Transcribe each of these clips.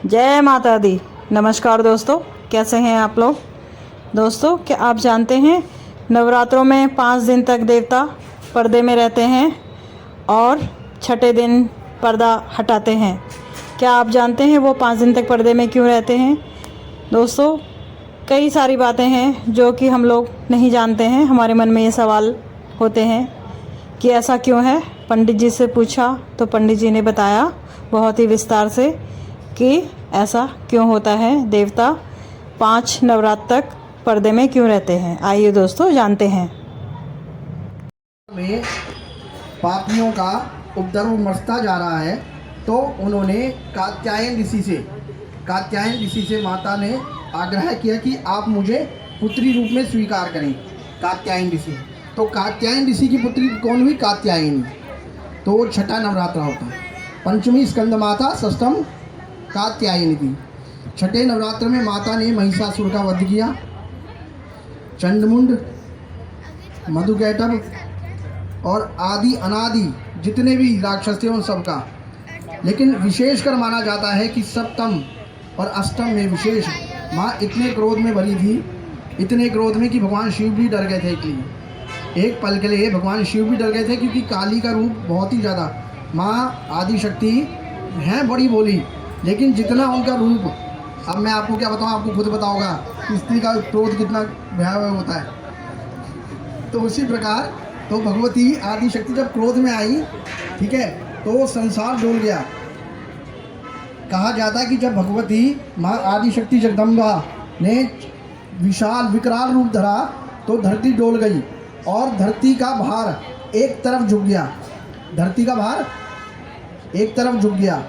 जय माता दी। नमस्कार दोस्तों, कैसे हैं आप लोग। दोस्तों, क्या आप जानते हैं नवरात्रों में 5 दिन तक देवता पर्दे में रहते हैं और छठे दिन पर्दा हटाते हैं। क्या आप जानते हैं वो 5 दिन तक पर्दे में क्यों रहते हैं। दोस्तों, कई सारी बातें हैं जो कि हम लोग नहीं जानते हैं। हमारे मन में ये सवाल होते हैं कि ऐसा क्यों है। पंडित जी से पूछा तो पंडित जी ने बताया बहुत ही विस्तार से कि ऐसा क्यों होता है, देवता 5 नवरात्र तक पर्दे में क्यों रहते हैं। आइए दोस्तों जानते हैं। में पापियों का उपद्रव मचता जा रहा है, तो उन्होंने कात्यायन ऋषि से माता ने आग्रह किया कि आप मुझे पुत्री रूप में स्वीकार करें। कात्यायन ऋषि, तो कात्यायन ऋषि की पुत्री कौन हुई? कात्यायनी। तो वो छठा नवरात्र होता है। पंचमी स्कंद माता, षष्ठम कात्यायनी थी। छठे नवरात्र में माता ने महिषासुर का वध किया, चंडमुंड, मधुकैटभ और आदि अनादि जितने भी राक्षस थे उन सब का। लेकिन विशेषकर माना जाता है कि सप्तम और अष्टम में विशेष माँ इतने क्रोध में भरी थी, इतने क्रोध में कि भगवान शिव भी डर गए थे। एक पल के लिए भगवान शिव भी डर गए थे, क्योंकि काली का रूप बहुत ही ज़्यादा। माँ आदि शक्ति हैं बड़ी बोली, लेकिन जितना उनका रूप, अब मैं आपको क्या बताऊँ, आपको खुद बताओगा कि स्त्री का क्रोध कितना भयावह होता है। तो उसी प्रकार तो भगवती आदि शक्ति जब क्रोध में आई, ठीक है, तो संसार डोल गया। कहा जाता है कि जब भगवती माँ आदि शक्ति जगदम्बा ने विशाल विकराल रूप धरा तो धरती डोल गई और धरती का भार एक तरफ झुक गया। धरती का भार एक तरफ झुक गया।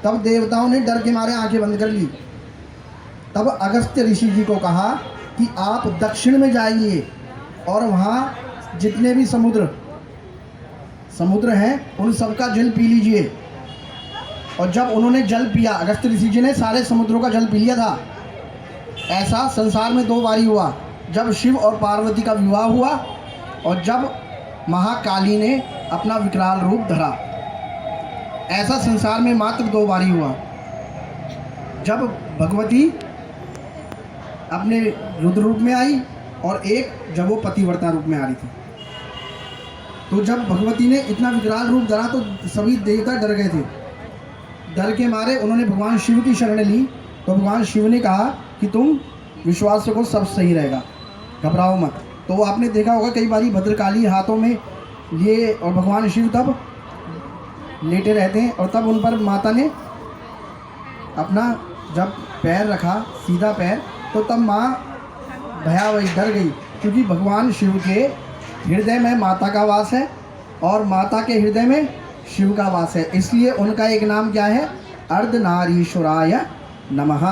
तब देवताओं ने डर के मारे आंखें बंद कर ली। तब अगस्त्य ऋषि जी को कहा कि आप दक्षिण में जाइए और वहाँ जितने भी समुद्र हैं उन सबका जल पी लीजिए। और जब उन्होंने जल पिया, अगस्त्य ऋषि जी ने सारे समुद्रों का जल पी लिया था। ऐसा संसार में 2 बारी हुआ, जब शिव और पार्वती का विवाह हुआ और जब महाकाली ने अपना विकराल रूप धरा। ऐसा संसार में मात्र 2 बारी हुआ, जब भगवती अपने रुद्र रूप में आई और एक जब वो पतिव्रता रूप में आ रही थी। तो जब भगवती ने इतना विकराल रूप धरा तो सभी देवता डर गए थे। डर के मारे उन्होंने भगवान शिव की शरण ली। तो भगवान शिव ने कहा कि तुम विश्वास रखो, सब सही रहेगा, घबराओ मत। तो आपने देखा होगा कई बारी भद्रकाली हाथों में लिए और भगवान शिव तब लेटे रहते हैं, और तब उन पर माता ने अपना जब पैर रखा, सीधा पैर, तो तब माँ भयावही डर गई, क्योंकि भगवान शिव के हृदय में माता का वास है और माता के हृदय में शिव का वास है। इसलिए उनका एक नाम क्या है? अर्धनारीश्वराय नमः।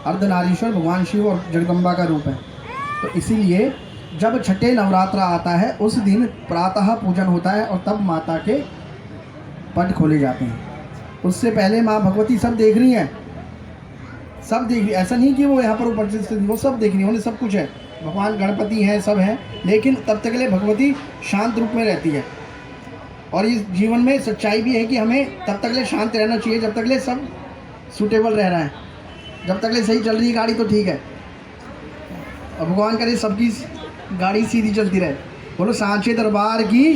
अर्धनारीश्वर भगवान शिव और जगदम्बा का रूप है। तो इसीलिए जब छठे नवरात्र आता है उस दिन प्रातः पूजन होता है और तब माता के पट खोले जाते हैं। उससे पहले माँ भगवती सब देख रही हैं, सब देख रही। ऐसा नहीं कि वो यहाँ पर ऊपर से, वो सब देख रही हैं, उन्हें सब कुछ है। भगवान गणपति हैं, सब हैं, लेकिन तब तक के लिए भगवती शांत रूप में रहती है। और इस जीवन में सच्चाई भी है कि हमें तब तक ले शांत रहना चाहिए जब तक ले सब सूटेबल रह रहा है। जब तक ले सही चल रही है गाड़ी तो ठीक है, और भगवान करे सबकी गाड़ी सीधी चलती रहे। बोलो सांचे दरबार की।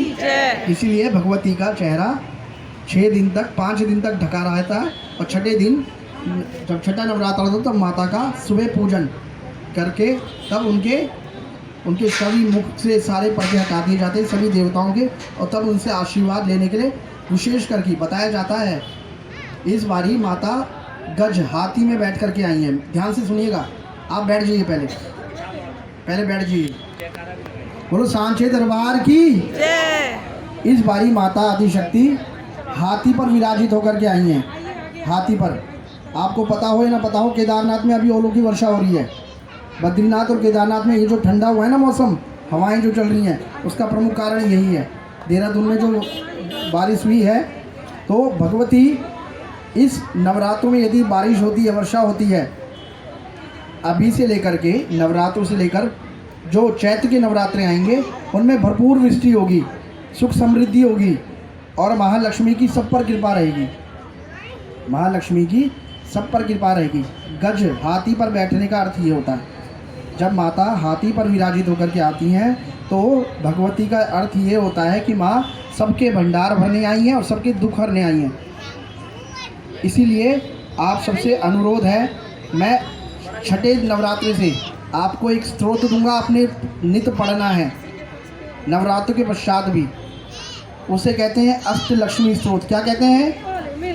इसीलिए भगवती का चेहरा 6 दिन तक, 5 दिन तक ढका रहता है, और छठे दिन जब छठा नवरात्र होता है तब माता का सुबह पूजन करके तब उनके सभी मुख से सारे पर्दे हटा दिए जाते हैं, सभी देवताओं के, और तब उनसे आशीर्वाद लेने के लिए विशेष करके बताया जाता है। इस बारी माता गज हाथी में बैठ करके आई हैं। ध्यान से सुनिएगा, आप बैठ जाइए, पहले बैठ जाइए। बोलो सांचे दरबार की। इस बारी माता आदिशक्ति हाथी पर विराजित होकर के आई हैं। हाथी पर, आपको पता हो या ना पता हो, केदारनाथ में अभी ओलों की वर्षा हो रही है। बद्रीनाथ और केदारनाथ में ये जो ठंडा हुआ है ना मौसम, हवाएं जो चल रही हैं, उसका प्रमुख कारण यही है। देहरादून में जो बारिश हुई है, तो भगवती इस नवरात्रों में यदि बारिश होती है, वर्षा होती है, अभी से लेकर के नवरात्रों से लेकर जो चैत्र के नवरात्रे आएंगे उनमें भरपूर वृष्टि होगी, सुख समृद्धि होगी और महालक्ष्मी की सब पर कृपा रहेगी। महालक्ष्मी की सब पर कृपा रहेगी। गज हाथी पर बैठने का अर्थ ये होता है, जब माता हाथी पर विराजित होकर के आती हैं तो भगवती का अर्थ ये होता है कि माँ सबके भंडार भरने आई हैं और सबके दुख हरने आई हैं। इसीलिए आप सबसे अनुरोध है, मैं छठे नवरात्रि से आपको एक स्तोत्र दूंगा, अपने नित्य पढ़ना है नवरात्र के पश्चात भी। उसे कहते हैं अष्ट लक्ष्मी स्तोत्र। क्या कहते हैं?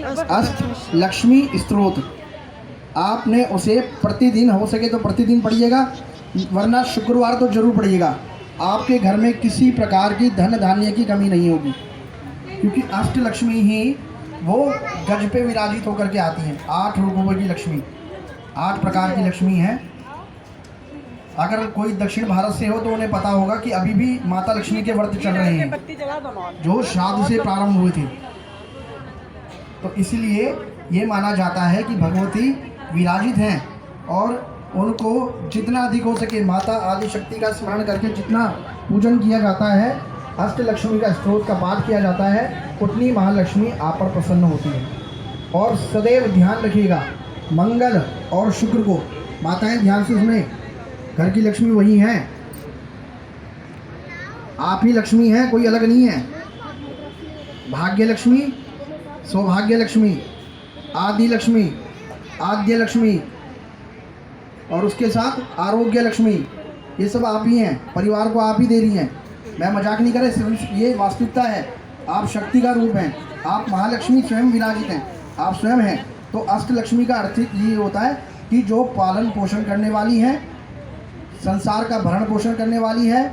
अष्ट लक्ष्मी स्तोत्र। आपने उसे प्रतिदिन, हो सके तो प्रतिदिन पढ़िएगा, वरना शुक्रवार तो जरूर पढ़िएगा। आपके घर में किसी प्रकार की धन धान्य की कमी नहीं होगी, क्योंकि अष्ट लक्ष्मी ही वो गज पे विराजित होकर के आती हैं। 8 रूपों की लक्ष्मी, 8 प्रकार की लक्ष्मी है। अगर कोई दक्षिण भारत से हो तो उन्हें पता होगा कि अभी भी माता लक्ष्मी के व्रत चल रहे हैं जो श्राद्ध से प्रारंभ हुए थे। तो इसलिए ये माना जाता है कि भगवती विराजित हैं और उनको जितना अधिक हो सके माता आदि शक्ति का स्मरण करके जितना पूजन किया जाता है, अष्ट लक्ष्मी का स्तोत्र का पाठ किया जाता है, उतनी महालक्ष्मी आप पर प्रसन्न होती है। और सदैव ध्यान रखिएगा, मंगल और शुक्र को, माताएं ध्यान से सुने, घर की लक्ष्मी वही हैं, आप ही लक्ष्मी हैं, कोई अलग नहीं है। भाग्य लक्ष्मी, सौभाग्य लक्ष्मी, आदि लक्ष्मी, आद्य लक्ष्मी और उसके साथ आरोग्य लक्ष्मी, ये सब आप ही हैं, परिवार को आप ही दे रही हैं। मैं मजाक नहीं कर रहा, सिर्फ ये वास्तविकता है। आप शक्ति का रूप हैं, आप महालक्ष्मी स्वयं विराजित हैं, आप स्वयं हैं। तो अष्ट लक्ष्मी का अर्थ ये होता है कि जो पालन पोषण करने वाली है, संसार का भरण पोषण करने वाली है,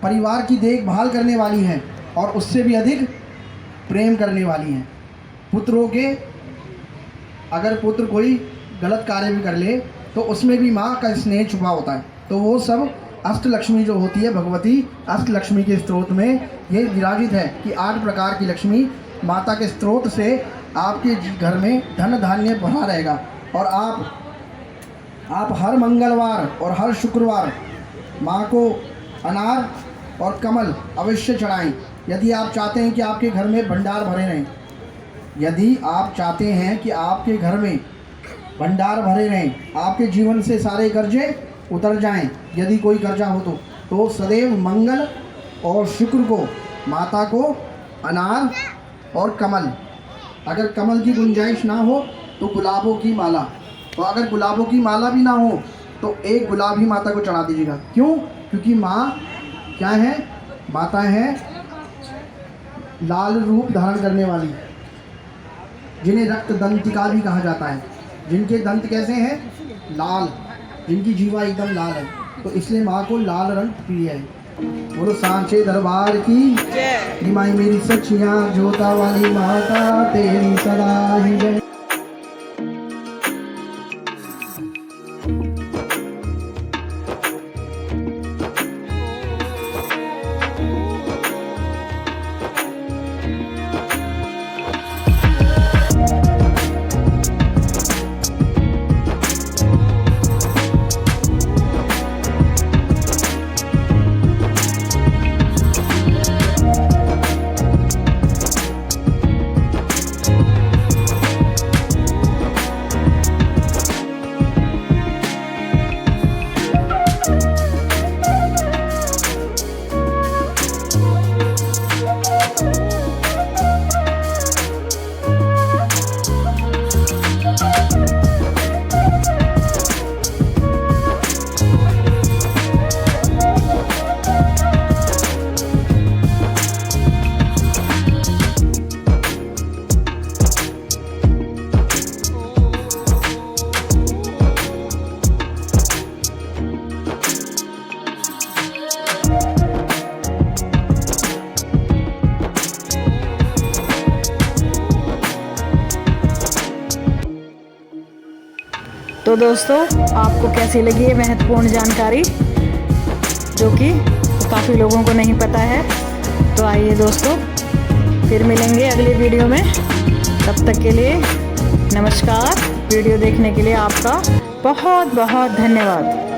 परिवार की देखभाल करने वाली है और उससे भी अधिक प्रेम करने वाली हैं। पुत्रों के, अगर पुत्र कोई गलत कार्य भी कर ले तो उसमें भी माँ का स्नेह छुपा होता है। तो वो सब अष्ट लक्ष्मी जो होती है, भगवती अष्ट लक्ष्मी के स्तोत्र में ये विराजित है कि 8 प्रकार की लक्ष्मी माता के स्तोत्र से आपके घर में धन धान्य भरा रहेगा। और आप हर मंगलवार और हर शुक्रवार माँ को अनार और कमल अवश्य चढ़ाएं, यदि आप चाहते हैं कि आपके घर में भंडार भरे रहें। यदि आप चाहते हैं कि आपके घर में भंडार भरे रहें, आपके जीवन से सारे कर्जे उतर जाएं, यदि कोई कर्जा हो तो सदैव मंगल और शुक्र को माता को अनार और कमल, अगर कमल की गुंजाइश ना हो तो गुलाबों की माला, तो अगर गुलाबों की माला भी ना हो तो एक गुलाब ही माता को चढ़ा दीजिएगा। क्यों? क्योंकि माँ क्या है? माता है लाल रूप धारण करने वाली, जिन्हें रक्त दंतिका भी कहा जाता है। जिनके दंत कैसे हैं? लाल, जिनकी जीवा एकदम लाल है, तो इसलिए माँ को लाल रंग प्रिय है। बोलो सांचे दरबार की माई मेरी सचिया जोता वाली माता तेरी सदा ही जय। तो दोस्तों, आपको कैसी लगी ये महत्वपूर्ण जानकारी जो कि काफ़ी लोगों को नहीं पता है। तो आइए दोस्तों, फिर मिलेंगे अगली वीडियो में। तब तक के लिए नमस्कार। वीडियो देखने के लिए आपका बहुत बहुत धन्यवाद।